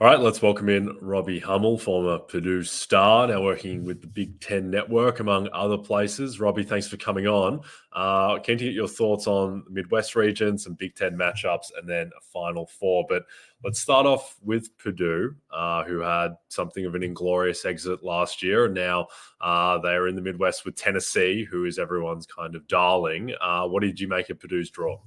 All right, let's welcome in Robbie Hummel, former Purdue star, now working with the Big Ten Network, among other places. Robbie, thanks for coming on. Keen to get your thoughts on the Midwest region, some Big Ten matchups, and then a Final Four. But let's start off with Purdue, who had something of an inglorious exit last year. And now they are in the Midwest with Tennessee, who is everyone's kind of darling. What did you make of Purdue's draw?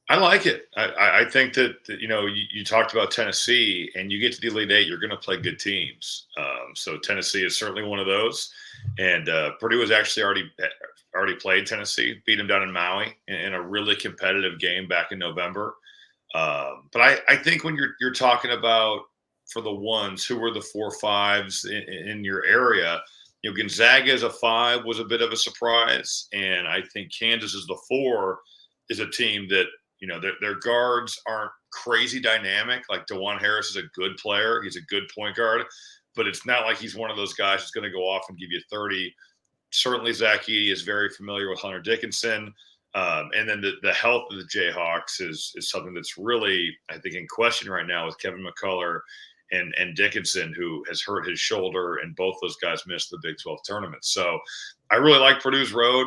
I like it. I think that you talked about Tennessee, and you get to the Elite Eight, you're going to play good teams. So Tennessee is certainly one of those, and Purdue has actually already played Tennessee, beat them down in Maui in a really competitive game back in November. But I think when you're talking about for the ones who were the 4-5s in your area, Gonzaga as a 5 was a bit of a surprise, and I think Kansas as the 4 is a team that their guards aren't crazy dynamic. Like DeJuan Harris is a good player. He's a good point guard, but it's not like he's one of those guys that's going to go off and give you 30. Certainly Zach Edey is very familiar with Hunter Dickinson. And then the health of the Jayhawks is something that's really, I think, in question right now with Kevin McCullough and Dickinson, who has hurt his shoulder, and both those guys missed the Big 12 tournament. So I really like Purdue's road.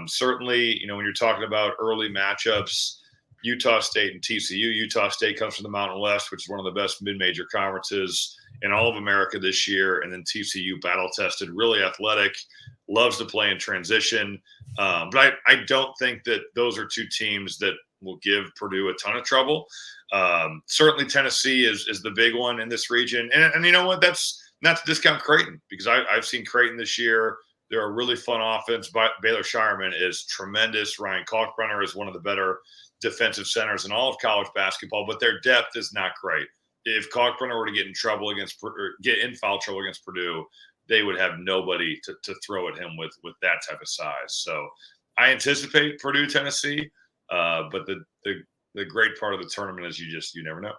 Certainly, when you're talking about early matchups, Utah State and TCU. Utah State comes from the Mountain West, which is one of the best mid-major conferences in all of America this year. And then TCU, battle-tested, really athletic, loves to play in transition. But I don't think that those are two teams that will give Purdue a ton of trouble. Certainly Tennessee is the big one in this region. And you know what? That's not to discount Creighton, because I've seen Creighton this year. They're a really fun offense. Baylor Shireman is tremendous. Ryan Kalkbrenner is one of the better defensive centers in all of college basketball, but their depth is not great. If Kalkbrenner were to get in foul trouble against Purdue, they would have nobody to throw at him with that type of size. So I anticipate Purdue, Tennessee, but the great part of the tournament is you never know.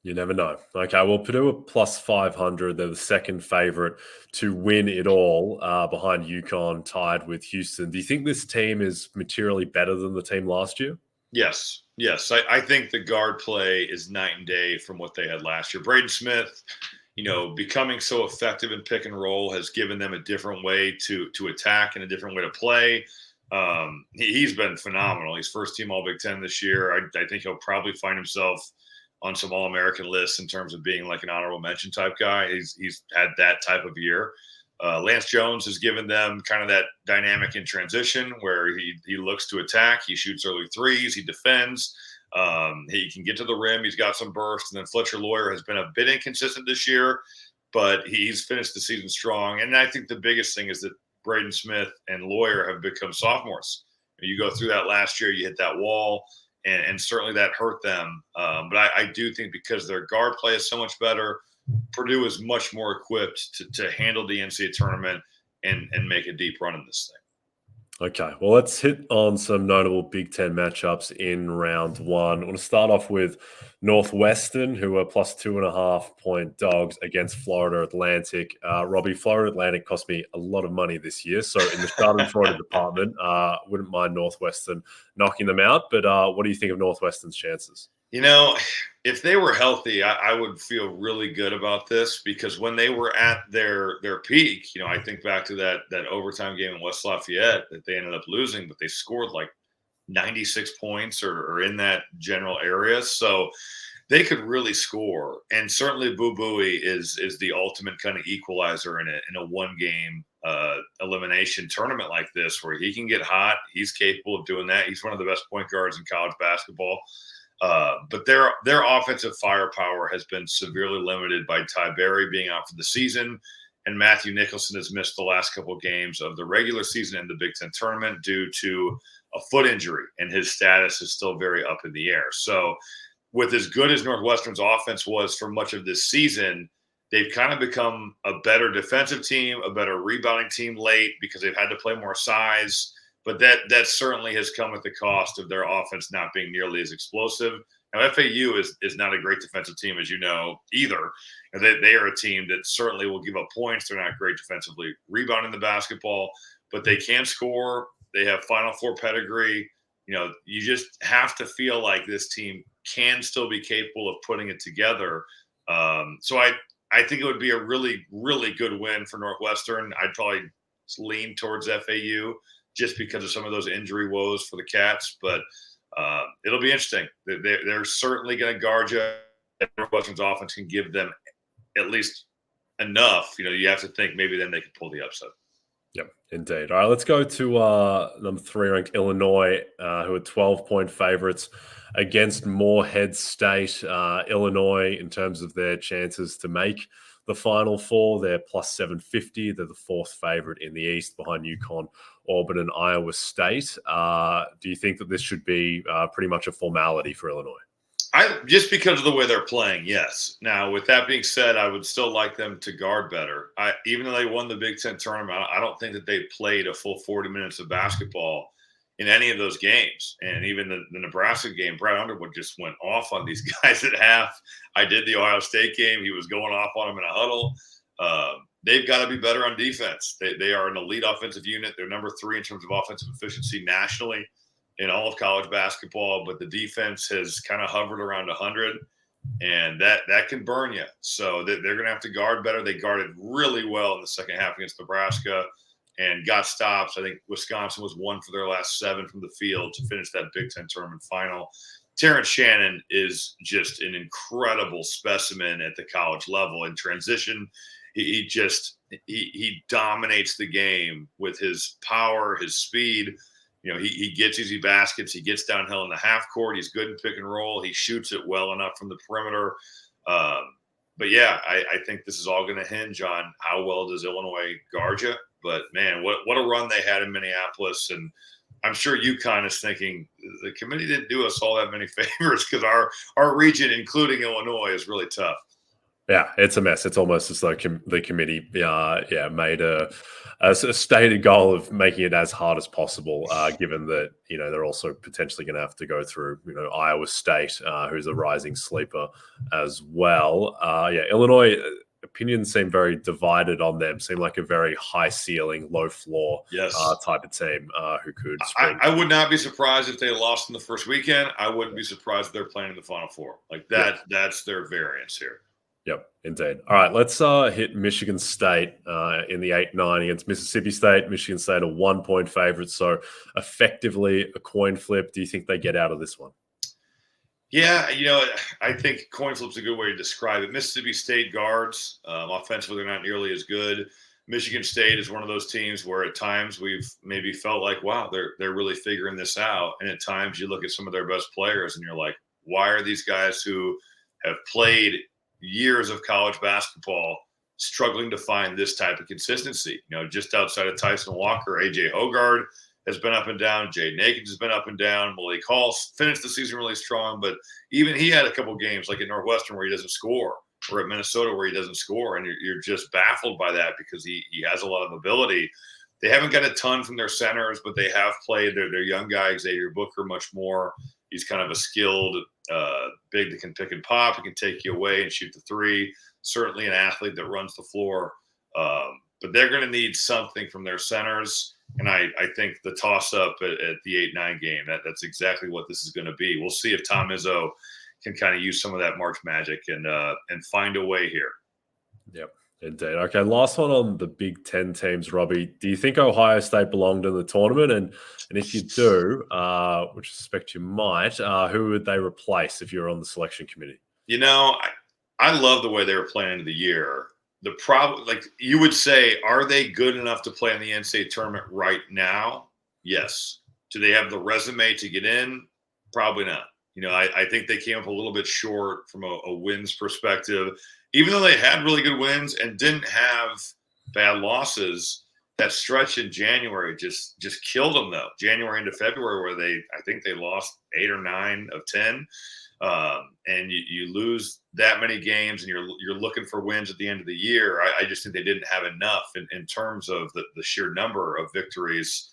You never know. Okay, well, Purdue are plus 500. They're the second favorite to win it all, behind UConn, tied with Houston. Do you think this team is materially better than the team last year? Yes. I think the guard play is night and day from what they had last year. Braden Smith, becoming so effective in pick and roll has given them a different way to attack and a different way to play. He's been phenomenal. He's first team All Big Ten this year. I think he'll probably find himself on some All-American lists in terms of being like an honorable mention type guy. He's had that type of year. Lance Jones has given them kind of that dynamic in transition where he looks to attack. He shoots early threes. He defends. He can get to the rim. He's got some burst. And then Fletcher Lawyer has been a bit inconsistent this year, but he's finished the season strong. And I think the biggest thing is that Braden Smith and Lawyer have become sophomores. You go through that last year, you hit that wall, and certainly that hurt them. But I do think because their guard play is so much better, Purdue is much more equipped to handle the NCAA tournament and make a deep run in this thing. Okay, well, let's hit on some notable Big Ten matchups in round one. I want to start off with Northwestern, who are plus 2.5 point dogs against Florida Atlantic. Robbie, Florida Atlantic cost me a lot of money this year, so in the Schadenfreude department, wouldn't mind Northwestern knocking them out. But what do you think of Northwestern's chances? If they were healthy, I would feel really good about this, because when they were at their peak, I think back to that overtime game in West Lafayette that they ended up losing, but they scored like 96 points or in that general area. So they could really score. And certainly Boo Buie is the ultimate kind of equalizer in a one-game elimination tournament like this, where he can get hot. He's capable of doing that. He's one of the best point guards in college basketball. But their offensive firepower has been severely limited by Ty Berry being out for the season, and Matthew Nicholson has missed the last couple of games of the regular season and the Big Ten tournament due to a foot injury, and his status is still very up in the air. So with as good as Northwestern's offense was for much of this season, they've kind of become a better defensive team, a better rebounding team late, because they've had to play more size. But that certainly has come at the cost of their offense not being nearly as explosive. Now, FAU is not a great defensive team, as you know, either. They are a team that certainly will give up points. They're not great defensively rebounding the basketball, but they can score. They have Final Four pedigree. You just have to feel like this team can still be capable of putting it together. So I think it would be a really, really good win for Northwestern. I'd probably lean towards FAU just because of some of those injury woes for the Cats. But it'll be interesting. They're certainly going to guard you. Northwestern's offense can give them at least enough. You have to think maybe then they could pull the upset. Yep, indeed. All right, let's go to number 3 ranked Illinois, who are 12-point favorites against Morehead State. Illinois, in terms of their chances to make the Final Four, they're plus 750. They're the 4th favorite in the East behind UConn, Auburn, and Iowa State. Do you think that this should be pretty much a formality for Illinois? Just because of the way they're playing, yes. Now, with that being said, I would still like them to guard better. Even though they won the Big Ten tournament, I don't think that they played a full 40 minutes of basketball in any of those games. And even the Nebraska game, Brad Underwood just went off on these guys at half. I did the Ohio State game. He was going off on them in a huddle. They've got to be better on defense. They are an elite offensive unit. They're number 3 in terms of offensive efficiency nationally in all of college basketball, but the defense has kind of hovered around 100, and that can burn you. So they're going to have to guard better. They guarded really well in the second half against Nebraska and got stops. I think Wisconsin was 1 for their last 7 from the field to finish that Big Ten tournament final. Terrence Shannon is just an incredible specimen at the college level in transition. He dominates the game with his power, his speed. He gets easy baskets. He gets downhill in the half court. He's good in pick and roll. He shoots it well enough from the perimeter. But yeah, I think this is all going to hinge on how well does Illinois guard you. But man, what a run they had in Minneapolis. And I'm sure UConn is thinking the committee didn't do us all that many favors because our region, including Illinois, is really tough. Yeah, it's a mess. It's almost as though the committee, made a stated goal of making it as hard as possible, given that they're also potentially going to have to go through Iowa State, who's a rising sleeper as well. Illinois, opinions seem very divided on them. Seem like a very high ceiling, low floor type of team who could. I would not be surprised if they lost in the first weekend. I wouldn't be surprised if they're playing in the Final Four. Like that. Yeah. That's their variance here. Yep, indeed. All right, let's hit Michigan State in the 8-9 against Mississippi State. Michigan State are 1-point favorites, so effectively a coin flip. Do you think they get out of this one? Yeah, I think coin flip's a good way to describe it. Mississippi State guards, offensively, they're not nearly as good. Michigan State is one of those teams where at times we've maybe felt like, wow, they're really figuring this out. And at times you look at some of their best players and you're like, why are these guys who have played years of college basketball struggling to find this type of consistency? Just outside of Tyson Walker, AJ Hoggard has been up and down. Jaden Akins has been up and down. Malik Hall finished the season really strong, but even he had a couple games like at Northwestern where he doesn't score, or at Minnesota where he doesn't score, and you're just baffled by that because he has a lot of ability. They haven't got a ton from their centers, but they have played their young guy, Xavier Booker, much more. He's kind of a skilled big that can pick and pop. He can take you away and shoot the 3. Certainly an athlete that runs the floor. But they're going to need something from their centers. And I think the toss-up at the 8-9 game, that's exactly what this is going to be. We'll see if Tom Izzo can kind of use some of that March magic and find a way here. Yep. Indeed. Okay, last one on the Big Ten teams, Robbie. Do you think Ohio State belonged in the tournament? And if you do, which I suspect you might, who would they replace if you're on the selection committee? I love the way they were playing into the year. The problem, like you would say, are they good enough to play in the NCAA tournament right now? Yes. Do they have the resume to get in? Probably not. I think they came up a little bit short from a wins perspective. Even though they had really good wins and didn't have bad losses, that stretch in January just killed them, though. January into February, where I think they lost 8 or 9 of 10, and you lose that many games, and you're looking for wins at the end of the year. I just think they didn't have enough in terms of the sheer number of victories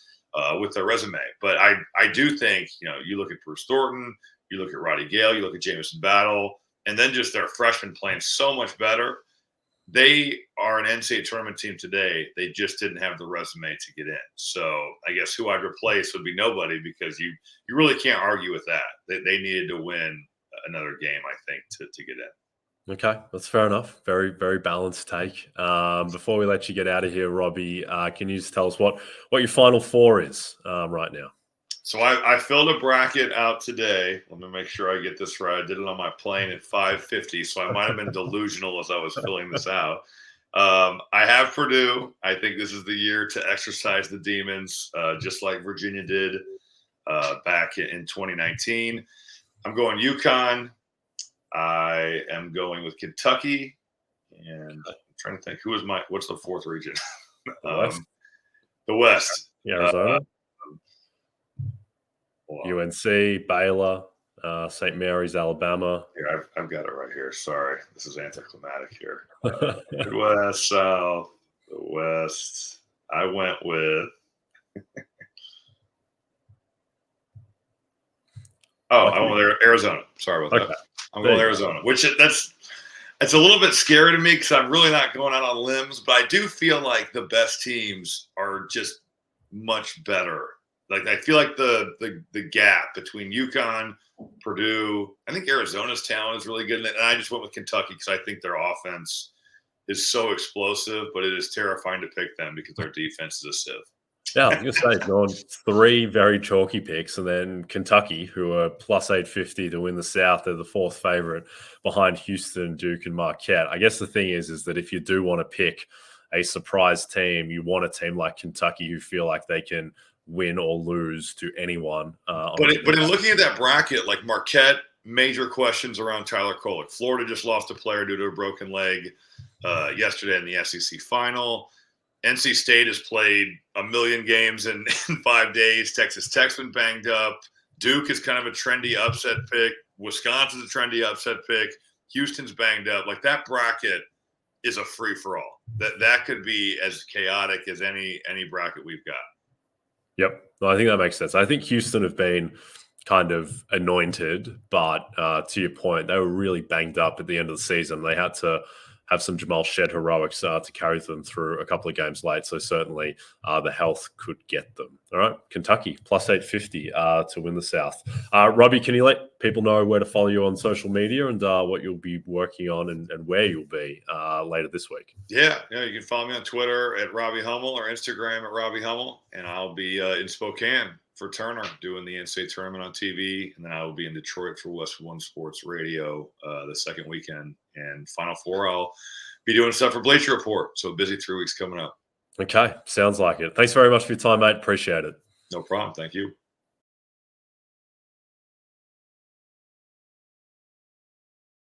with their resume. But I do think you look at Bruce Thornton, you look at Roddy Gale, you look at Jamison Battle. And then just their freshmen playing so much better. They are an NCAA tournament team today. They just didn't have the resume to get in. So I guess who I'd replace would be nobody, because you really can't argue with that. They needed to win another game, I think, to get in. Okay, that's fair enough. Very, very balanced take. Before we let you get out of here, Robbie, can you just tell us what your Final Four is right now? So I filled a bracket out today. Let me make sure I get this right. I did it on my plane at 5:50, so I might have been delusional as I was filling this out. I have Purdue. I think this is the year to exercise the demons, just like Virginia did back in 2019. I'm going UConn. I am going with Kentucky, and I'm trying to think what's the fourth region? The West. Arizona, UNC, Baylor, St. Mary's, Alabama. Here, I've got it right here. Sorry, this is anticlimactic here. Midwest, South, the West. I went with. I went with Arizona. Sorry about that. I'm going with Arizona, which it's a little bit scary to me because I'm really not going out on limbs, but I do feel like the best teams are just much better. Like I feel like the gap between UConn, Purdue, I think Arizona's talent is really good, and I just went with Kentucky because I think their offense is so explosive, but it is terrifying to pick them because their defense is a sieve. Yeah, I was going to say, going 3 very chalky picks, and then Kentucky, who are plus 850 to win the South. They're the 4th favorite behind Houston, Duke, and Marquette. I guess the thing is that if you do want to pick a surprise team, you want a team like Kentucky who feel like they can win or lose to anyone. But in looking at that bracket, like Marquette, major questions around Tyler Kolek. Florida just lost a player due to a broken leg yesterday in the SEC final. NC State has played a million games in 5 days. Texas Tech's been banged up. Duke is kind of a trendy upset pick. Wisconsin's a trendy upset pick. Houston's banged up. Like that bracket is a free for all. That could be as chaotic as any bracket we've got. Yep. No, I think that makes sense. I think Houston have been kind of anointed, but to your point, they were really banged up at the end of the season. They had to have some Jamal Shed heroics to carry them through a couple of games late. So certainly the health could get them. All right. Kentucky plus 850 to win the South. Robbie, can you let people know where to follow you on social media and what you'll be working on and where you'll be later this week? Yeah. You can follow me on Twitter at Robbie Hummel or Instagram at Robbie Hummel. And I'll be in Spokane for Turner doing the NCAA Tournament on TV. And then I will be in Detroit for West One Sports Radio the second weekend. And Final Four, I'll be doing stuff for Bleacher Report. So busy 3 weeks coming up. Okay. Sounds like it. Thanks very much for your time, mate. Appreciate it. No problem. Thank you.